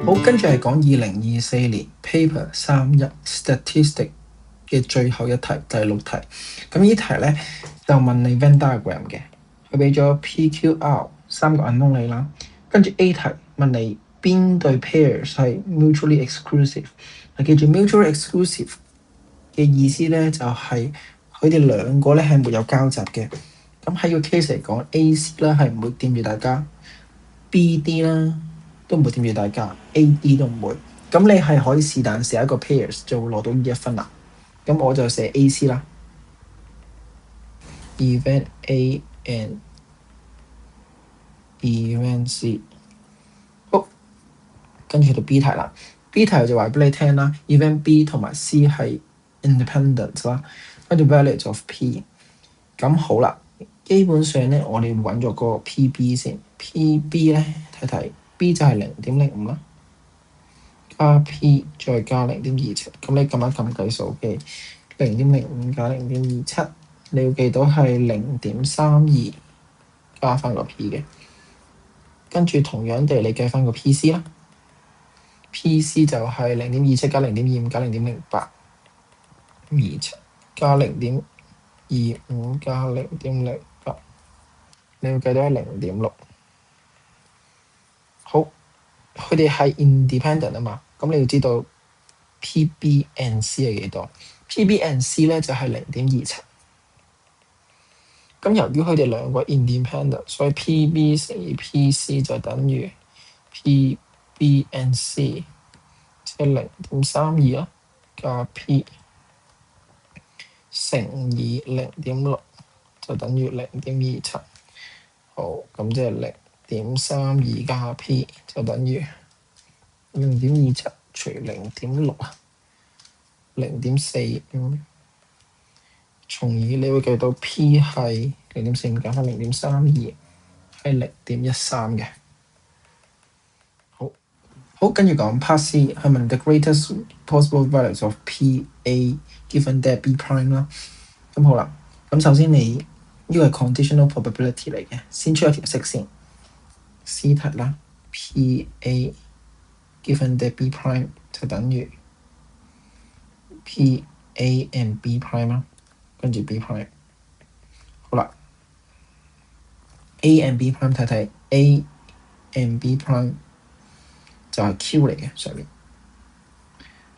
好，跟住係講2024年 Paper 31 Statistic 嘅最後一題，第6題。咁呢題咧就問你 Venn diagram 嘅，佢俾咗 PQR 3個 unknown 你啦。跟住 A 題問你邊對 pairs 係 mutually exclusive。記住 mutually exclusive 嘅意思咧就係佢哋兩個咧係沒有交集嘅。咁喺個 case 嚟講 ，AC 啦係唔會掂住大家 ，BD 啦都唔會掂住大家 ，AD 都唔會。咁你係可以是但寫一個 pairs 就會攞到呢1分啦。咁我就寫 AC 啦 ，event A and event C。好，跟住到 B 題啦。B 題就話俾你聽啦 ，event B 同埋 C 係 independent 啦，跟住 values of P。咁好啦，基本上咧，我哋揾咗個 PB 先。PB 咧睇睇 B 就係0.05啦，加 P 再加0.27。咁你撳一撳計數機，0.05加0.27，你要記到係0.32加翻個 P 嘅。跟住同樣地，你計翻個 PC 啦。PC 就係0.27加0.25加0.08，27加0.25加0.08，你要計到係0.6。好，佢哋係 independent 啊嘛，咁你要知道 PB and C 係幾多 ？PB and C 咧就係0.27。咁由於佢哋兩個 independent， 所以 PB 乘以 PC 就等於 PB and C， 即係0.32啦，加 P 乘以0.6就等於0.27。好，咁即係0.32加 P 就等於0.27除0.6啊，0.45。從而你會計到 P 係0.45減翻0.32係0.13嘅。好，跟住講 Part C 係問 the greatest possible values of P A given that B prime 啦。咁好啦，咁首先你呢個係 conditional probability 嚟嘅，先出一條式先。C 題啦 ，P A given that B prime 就等於 P A and B prime 啦。跟住 B prime， 好啦 ，A and B prime 睇睇 A and B prime 就係 Q 嚟嘅上面，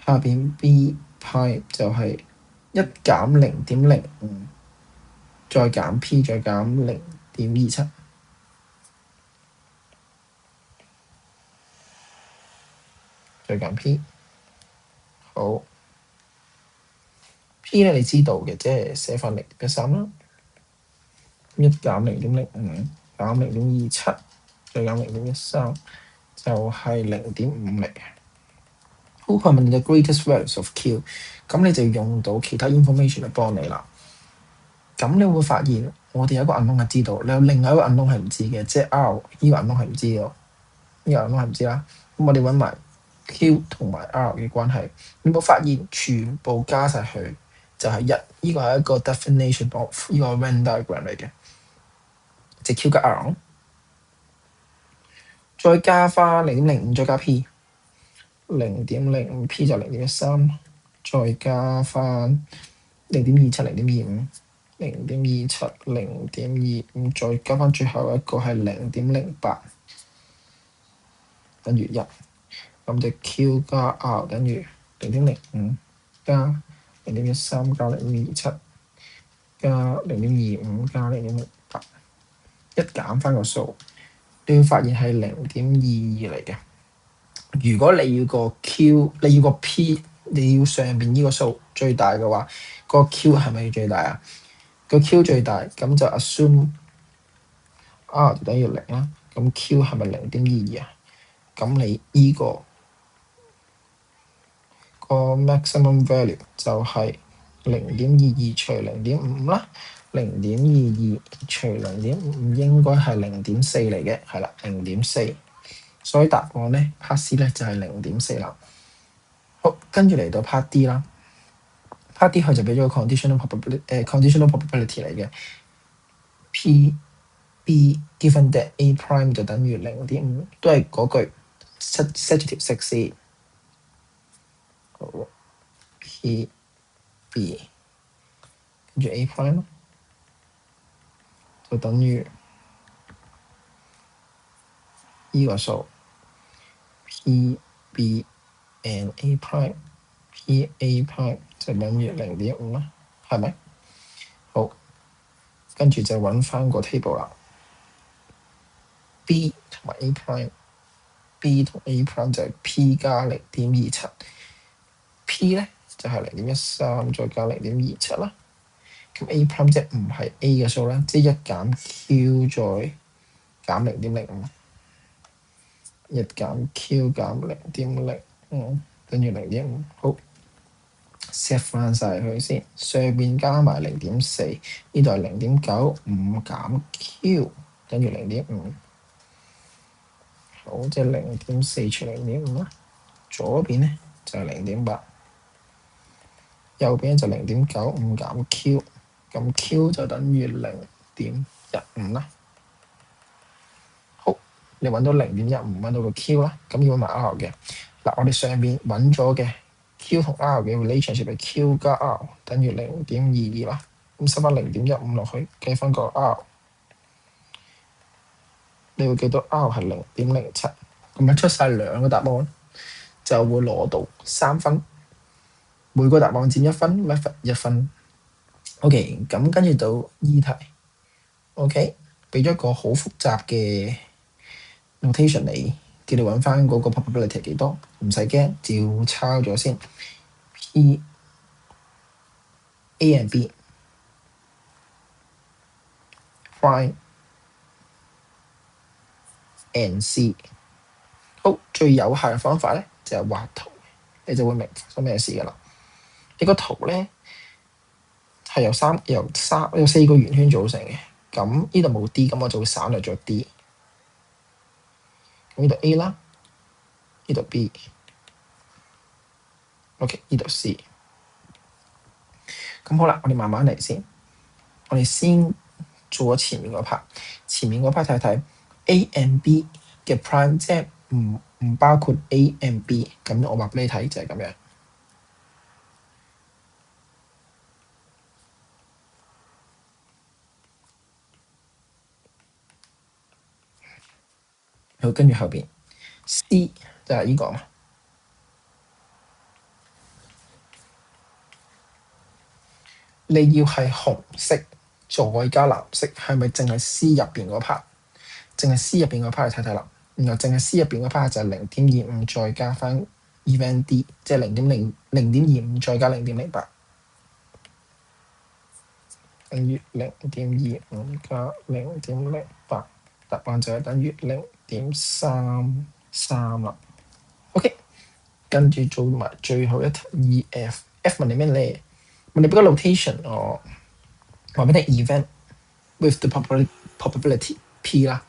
下邊 B prime 就係1減0.05，再減 P 再減0.27，再減 P， 好。P 咧你知道嘅，即係寫翻0.13啦，1減0.05減0.27再減0.13就係0.5嚟嘅。好，佢問你 the greatest values of Q， 咁你就用到其他 information 嚟幫你啦。咁你會發現我哋有一個 unknown 係知道，你有另外一個 unknown 係唔知嘅，即係 R 呢個 unknown 係唔知嘅，呢個 unknown 係唔知啦。咁我哋揾埋 Q 同埋 R 嘅關係，你冇發現全部加晒去就係1，呢個係一個 definition of 呢個 Venn diagram 嚟嘅，即係 Q 加 R， 再加翻0.05再加 P， 0.05 P 就0.13， 再加翻0.27 0.25 0.27 0.25， 再加翻最後一個係0.08， 等於1。咁就 Q 加 R 等於0.05加0.13加0.27加0.25加0.08， 一減翻個數，你會發現係0.22嚟嘅。如果你要個 Q， 你要個 P， 你要上邊呢個數最大嘅話，個 Q 係咪最大啊？個 Q 最大，咁就 assume R 就等於0啦。咁 Q 係咪0.22啊？咁你呢個 maximum value 就係0.22除0.5啦。0.22除0.5應該係0.4嚟嘅，係啦，0.4。所以答案咧 Part C 咧就係0.4啦。好，跟住嚟到 Part D 啦。Part D 佢就俾咗個 conditional probability 嚟嘅。P B given that A prime 就等於0.5，都係嗰句 set住條式先。好 P B 跟住 A prime 就等於呢個數 P B and A prime P A prime 就等於0.5啦，係咪？好，跟住就揾翻個 table 啦。B 同埋 A prime，B 同 A prime 就係 P 加0.27，P 咧就係0.13再加0.27啦。咁 A prime 即係唔係 A 嘅數啦，即係1減 Q 再減0.05，一減 Q 減0.05等於0.5。好 set 翻晒佢先，上邊加埋0.4，呢度係0.9，5減 Q 等於0.5。好，即係0.4除0.5啦。左邊咧就係0.8，右邊就0.9， 5減 Q， 咁 Q 就等於0.15啦。好，你揾到0.15，揾到個 Q 啦，咁要揾埋 R 嘅。嗱，我哋上邊揾咗嘅 Q 同 R 嘅 relationship 係 Q 加 R 等於0.22啦。咁收翻0.15落去，計翻個 R， 你會記到 R 係0.07。咁樣出晒兩個答案，就會攞到3分。每個答案佔1分 ，method 1分。OK， 咁跟住到E題。OK， 俾咗個好複雜嘅 notation 你，叫你揾翻嗰個 probability 係幾多，唔使驚，照抄咗先。P A and B prime and C。好，最有效嘅方法咧就係畫圖，你就會明發生咩事噶啦。呢個圖咧係由4個圓圈組成嘅，咁呢度冇 D， 咁我就會省略咗 D。咁呢度 A 啦，呢度 B。OK， 呢度 C。咁好啦，我哋慢慢嚟先。我哋先做咗前面嗰 part， 前面嗰 part 睇睇 A and B 嘅 prime， 即係唔包括 A and B。咁我畫俾你睇就係咁樣。好，跟住後邊 C 就係呢個嘛。你要係紅色再加藍色，係咪淨係 C 入邊嗰 part？ 淨係 C 入邊嗰 part 嚟睇睇啦。然後淨係 C 入邊嗰 part 就係0.25再加翻 event D， 即係0.25再加0.08， 等於0.25加0.08， 答案就係等於0.33啦。OK， 跟住做埋最後一題 EF。F 問你咩咧？問你俾個 notation 我話俾你 event with the probability P 啦。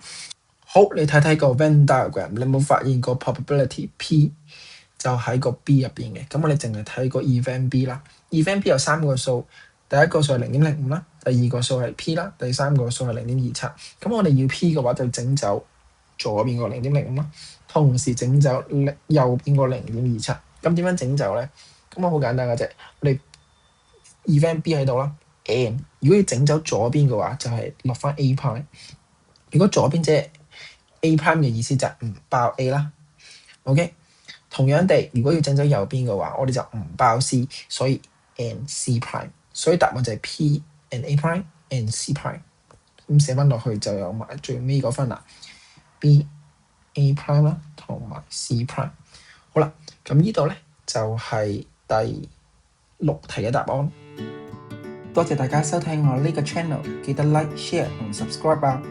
好，你睇睇個 Venn diagram， 你有冇發現個 probability P 就喺個 B 入邊嘅？咁我哋淨係睇個 event B 啦。event B 有3個數，第一個數係0.05啦，第二個數係 P 啦，第三個數係0.27。咁我哋要 P 嘅話，就整走左邊個0.05啦，同時整走右邊個0.27。咁點樣整走咧？咁我好簡單嘅啫，我哋 event B 喺度啦。and 如果要整走左邊嘅話，就係落翻 A prime。如果左邊即係 A prime 嘅意思就係唔包 A 啦。OK， 同樣地，如果要整走右邊嘅話，我哋就唔包 C， 所以 and C prime。所以答案就係 P and A prime and C prime。咁寫翻落去就有埋最尾嗰分啦 ，B A prime 啦，同埋 C prime。好啦，咁呢度咧就係第6題嘅答案。多謝大家收聽我呢個 channel， 記得 like、share 同 subscribe 啊！